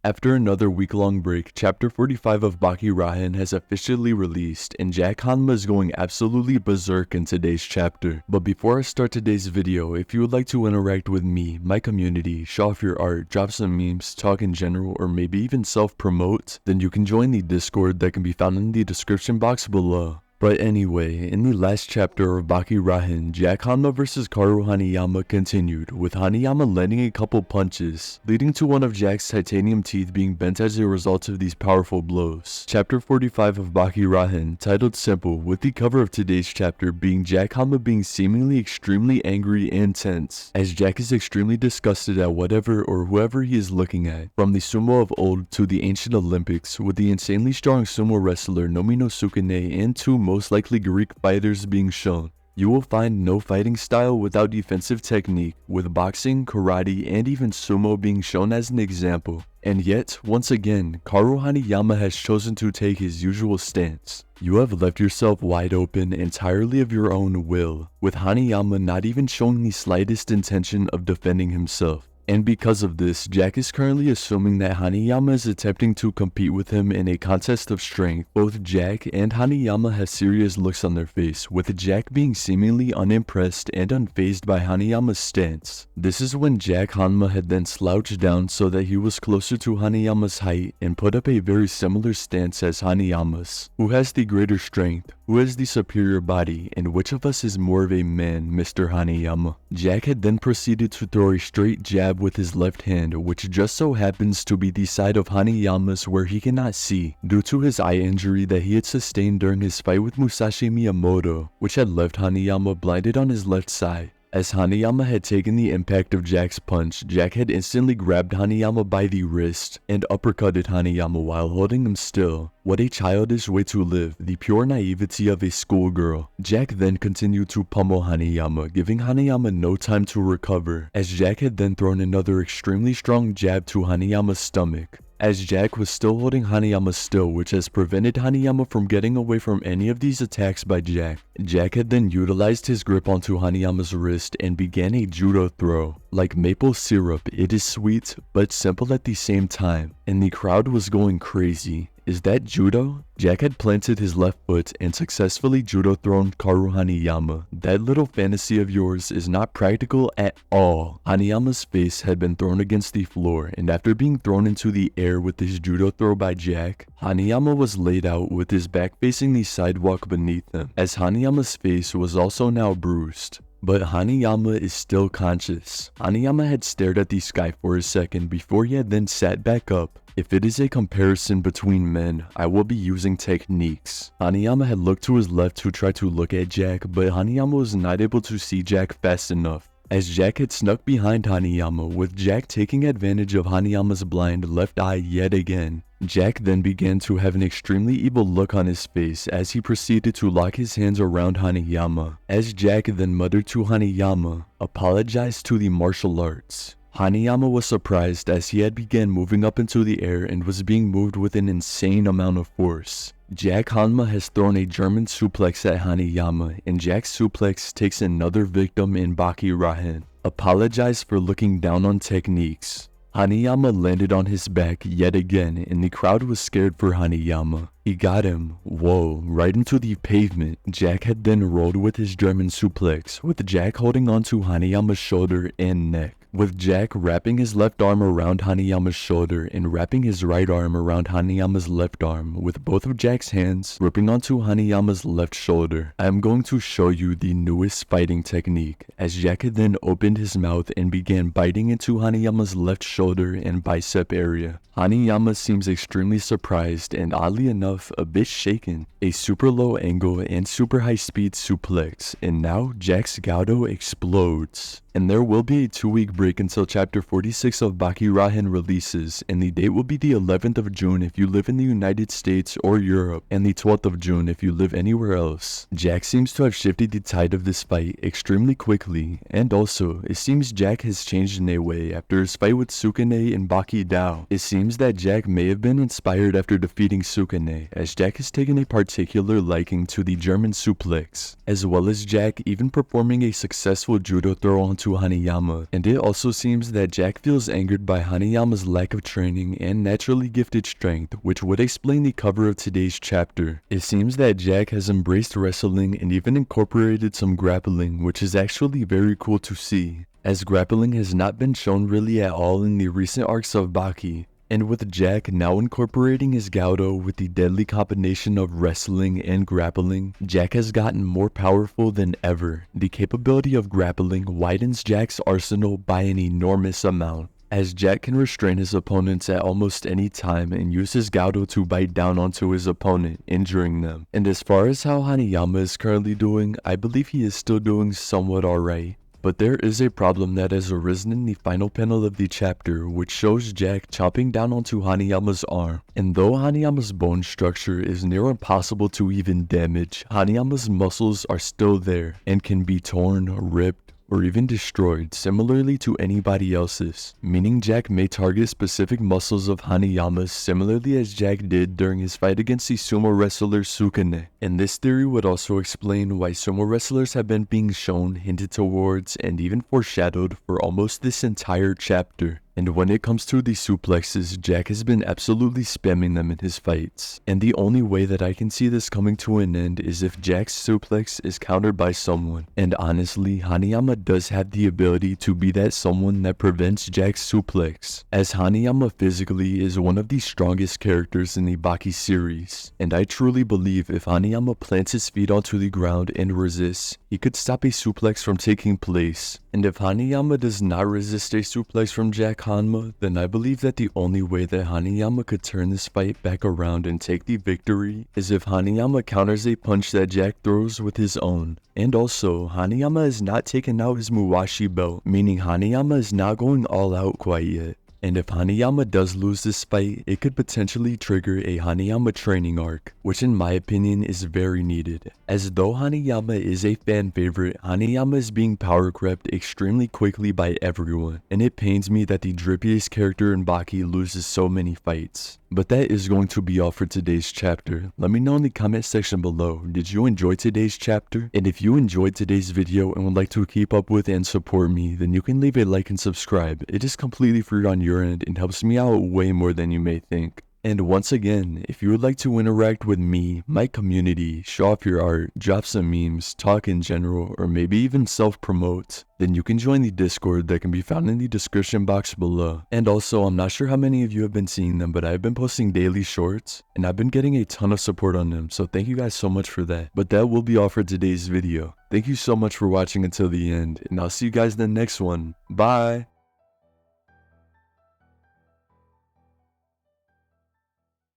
After another week-long break, Chapter 45 of Baki Rahen has officially released, and Jack Hanma is going absolutely berserk in today's chapter. But before I start today's video, if you would like to interact with me, my community, show off your art, drop some memes, talk in general, or maybe even self-promote, then you can join the Discord that can be found in the description box below. But anyway, in the last chapter of Baki Rahen, Jack Hanma vs KAORU Hanayama continued, with Hanayama landing a couple punches, leading to one of Jack's titanium teeth being bent as a result of these powerful blows. Chapter 45 of Baki Rahen, titled Simple, with the cover of today's chapter being Jack Hanma being seemingly extremely angry and tense, as Jack is extremely disgusted at whatever or whoever he is looking at, from the sumo of old to the ancient Olympics, with the insanely strong sumo wrestler Nomi no Sukune and two most likely Greek fighters being shown. You will find no fighting style without defensive technique, with boxing, karate, and even sumo being shown as an example. And yet, once again, KAORU Hanayama has chosen to take his usual stance. You have left yourself wide open entirely of your own will, with Hanayama not even showing the slightest intention of defending himself. And because of this, Jack is currently assuming that Hanayama is attempting to compete with him in a contest of strength. Both Jack and Hanayama have serious looks on their face, with Jack being seemingly unimpressed and unfazed by Hanayama's stance. This is when Jack Hanma had then slouched down so that he was closer to Hanayama's height and put up a very similar stance as Hanayama's. Who has the greater strength? Who has the superior body? And which of us is more of a man, Mr. Hanayama? Jack had then proceeded to throw a straight jab with his left hand, which just so happens to be the side of Hanayama's where he cannot see, due to his eye injury that he had sustained during his fight with Musashi Miyamoto, which had left Hanayama blinded on his left side. As Hanayama had taken the impact of Jack's punch, Jack had instantly grabbed Hanayama by the wrist and uppercutted Hanayama while holding him still. What a childish way to live, the pure naivety of a schoolgirl. Jack then continued to pummel Hanayama, giving Hanayama no time to recover, as Jack had then thrown another extremely strong jab to Hanayama's stomach. As Jack was still holding Hanayama still, which has prevented Hanayama from getting away from any of these attacks by Jack. Jack had then utilized his grip onto Hanayama's wrist and began a judo throw. Like maple syrup, it is sweet but simple at the same time, and the crowd was going crazy. Is that judo? Jack had planted his left foot and successfully judo thrown KAORU Hanayama. That little fantasy of yours is not practical at all. Hanayama's face had been thrown against the floor, and after being thrown into the air with his judo throw by Jack, Hanayama was laid out with his back facing the sidewalk beneath him, as Hanayama's face was also now bruised. But Hanayama is still conscious. Hanayama had stared at the sky for a second before he had then sat back up. If it is a comparison between men, I will be using techniques. Hanayama had looked to his left to try to look at Jack, but Hanayama was not able to see Jack fast enough, as Jack had snuck behind Hanayama, with Jack taking advantage of Hanayama's blind left eye yet again. Jack then began to have an extremely evil look on his face as he proceeded to lock his hands around Hanayama, as Jack then muttered to Hanayama, "Apologize to the martial arts." Hanayama was surprised as he had began moving up into the air and was being moved with an insane amount of force. Jack Hanma has thrown a German suplex at Hanayama, and Jack's suplex takes another victim in Baki Rahen. Apologize for looking down on techniques. Hanayama landed on his back yet again, and the crowd was scared for Hanayama. He got him, whoa, right into the pavement. Jack had then rolled with his German suplex, with Jack holding onto Hanayama's shoulder and neck, with Jack wrapping his left arm around Hanayama's shoulder and wrapping his right arm around Hanayama's left arm, with both of Jack's hands gripping onto Hanayama's left shoulder. I am going to show you the newest fighting technique, as Jack had then opened his mouth and began biting into Hanayama's left shoulder and bicep area. Hanayama seems extremely surprised and, oddly enough, a bit shaken. A super low angle and super high speed suplex, and now Jack's Gaudo explodes. And there will be a 2-week break until chapter 46 of Baki Rahen releases, and the date will be the 11th of June if you live in the United States or Europe, and the 12th of June if you live anywhere else. Jack seems to have shifted the tide of this fight extremely quickly, and also, it seems Jack has changed in a way after his fight with Sukune and Baki Dao. It seems that Jack may have been inspired after defeating Sukune, as Jack has taken a particular liking to the German suplex, as well as Jack even performing a successful judo throw onto to Hanayama, and it also seems that Jack feels angered by Hanayama's lack of training and naturally gifted strength, which would explain the cover of today's chapter. It seems that Jack has embraced wrestling and even incorporated some grappling, which is actually very cool to see, as grappling has not been shown really at all in the recent arcs of Baki. And with Jack now incorporating his Gaudo with the deadly combination of wrestling and grappling, Jack has gotten more powerful than ever. The capability of grappling widens Jack's arsenal by an enormous amount, as Jack can restrain his opponents at almost any time and use his Gaudo to bite down onto his opponent, injuring them. And as far as how Hanayama is currently doing, I believe he is still doing somewhat alright. But there is a problem that has arisen in the final panel of the chapter, which shows Jack chopping down onto Hanayama's arm. And though Hanayama's bone structure is near impossible to even damage, Hanayama's muscles are still there and can be torn, ripped, or even destroyed similarly to anybody else's, meaning Jack may target specific muscles of Hanayama similarly as Jack did during his fight against the sumo wrestler Sukune. And this theory would also explain why sumo wrestlers have been being shown, hinted towards, and even foreshadowed for almost this entire chapter. And when it comes to the suplexes, Jack has been absolutely spamming them in his fights. And the only way that I can see this coming to an end is if Jack's suplex is countered by someone. And honestly, Hanayama does have the ability to be that someone that prevents Jack's suplex, as Hanayama physically is one of the strongest characters in the Baki series. And I truly believe if Hanayama plants his feet onto the ground and resists, he could stop a suplex from taking place. And if Hanayama does not resist a suplex from Jack Hanma, then I believe that the only way that Hanayama could turn this fight back around and take the victory is if Hanayama counters a punch that Jack throws with his own. And also, Hanayama has not taken out his Muwashi belt, meaning Hanayama is not going all out quite yet. And if Hanayama does lose this fight, it could potentially trigger a Hanayama training arc, which in my opinion is very needed. As though Hanayama is a fan favorite, Hanayama is being power crept extremely quickly by everyone, and it pains me that the drippiest character in Baki loses so many fights. But that is going to be all for today's chapter. Let me know in the comment section below, did you enjoy today's chapter? And if you enjoyed today's video and would like to keep up with and support me, then you can leave a like and subscribe. It is completely free on your end and helps me out way more than you may think. And once again, if you would like to interact with me, my community, show off your art, drop some memes, talk in general, or maybe even self-promote, then you can join the Discord that can be found in the description box below. And also, I'm not sure how many of you have been seeing them, but I've been posting daily shorts, and I've been getting a ton of support on them, so thank you guys so much for that. But that will be all for today's video. Thank you so much for watching until the end, and I'll see you guys in the next one. Bye!